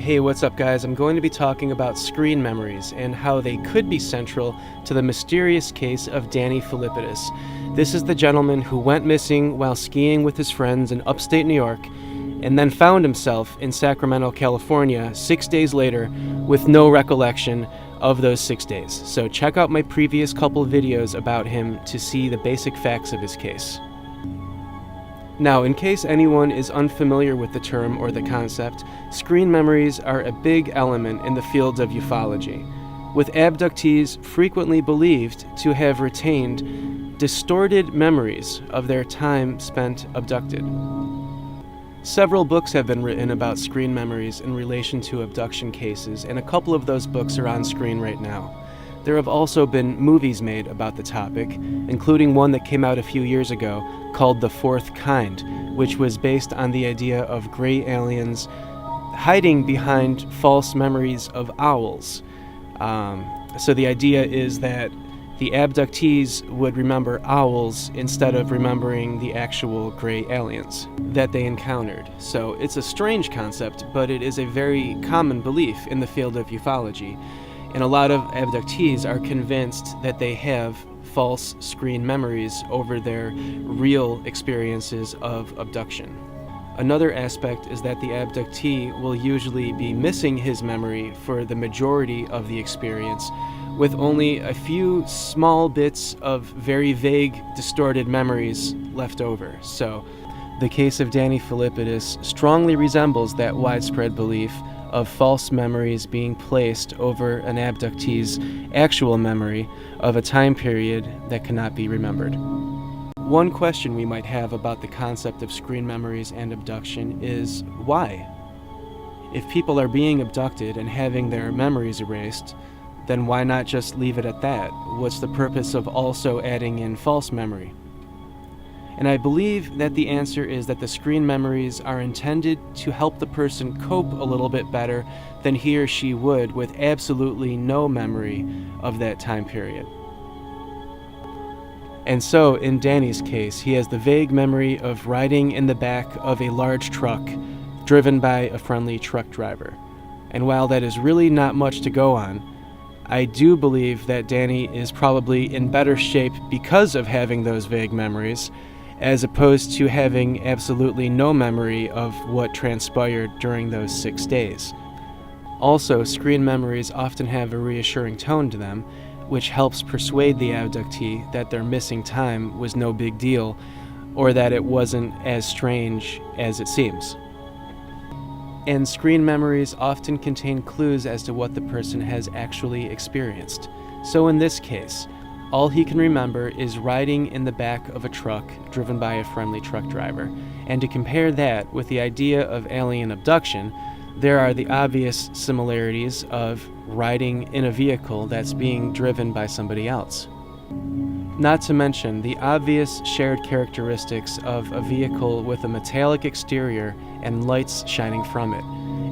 Hey, what's up guys? I'm going to be talking about screen memories and how they could be central to the mysterious case of Danny Filippidis. This is the gentleman who went missing while skiing with his friends in upstate New York and then found himself in Sacramento, California 6 days later with no recollection of those 6 days. So check out my previous couple of videos about him to see the basic facts of his case. Now, in case anyone is unfamiliar with the term or the concept, screen memories are a big element in the field of ufology, with abductees frequently believed to have retained distorted memories of their time spent abducted. Several books have been written about screen memories in relation to abduction cases, and a couple of those books are on screen right now. There have also been movies made about the topic, including one that came out a few years ago called The Fourth Kind, which was based on the idea of gray aliens hiding behind false memories of owls. So the idea is that the abductees would remember owls instead of remembering the actual gray aliens that they encountered. So it's a strange concept, but it is a very common belief in the field of ufology. And a lot of abductees are convinced that they have false screen memories over their real experiences of abduction. Another aspect is that the abductee will usually be missing his memory for the majority of the experience, with only a few small bits of very vague, distorted memories left over. So the case of Danny Filippidis strongly resembles that widespread belief of false memories being placed over an abductee's actual memory of a time period that cannot be remembered. One question we might have about the concept of screen memories and abduction is why? If people are being abducted and having their memories erased, then why not just leave it at that? What's the purpose of also adding in false memory? And I believe that the answer is that the screen memories are intended to help the person cope a little bit better than he or she would with absolutely no memory of that time period. And so, in Danny's case, he has the vague memory of riding in the back of a large truck driven by a friendly truck driver. And while that is really not much to go on, I do believe that Danny is probably in better shape because of having those vague memories, as opposed to having absolutely no memory of what transpired during those 6 days. Also, screen memories often have a reassuring tone to them, which helps persuade the abductee that their missing time was no big deal, or that it wasn't as strange as it seems. And screen memories often contain clues as to what the person has actually experienced. So in this case, all he can remember is riding in the back of a truck driven by a friendly truck driver. And to compare that with the idea of alien abduction, there are the obvious similarities of riding in a vehicle that's being driven by somebody else. Not to mention the obvious shared characteristics of a vehicle with a metallic exterior and lights shining from it.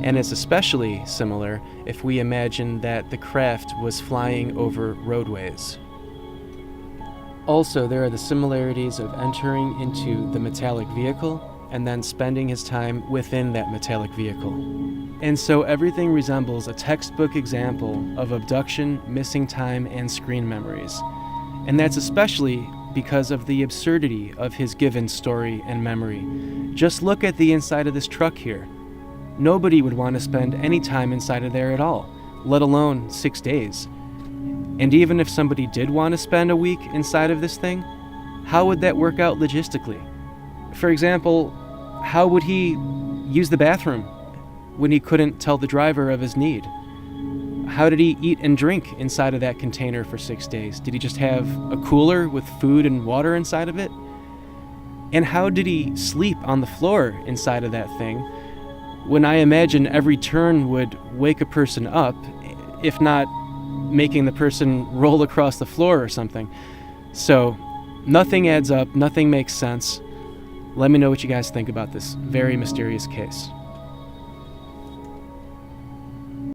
And it's especially similar if we imagine that the craft was flying over roadways. Also, there are the similarities of entering into the metallic vehicle and then spending his time within that metallic vehicle. And so everything resembles a textbook example of abduction, missing time, and screen memories. And that's especially because of the absurdity of his given story and memory. Just look at the inside of this truck here. Nobody would want to spend any time inside of there at all, let alone 6 days. And even if somebody did want to spend a week inside of this thing, how would that work out logistically? For example, how would he use the bathroom when he couldn't tell the driver of his need? How did he eat and drink inside of that container for 6 days? Did he just have a cooler with food and water inside of it? And how did he sleep on the floor inside of that thing when I imagine every turn would wake a person up, if not making the person roll across the floor or something? So nothing adds up, nothing makes sense. Let me know what you guys think about this very mysterious case.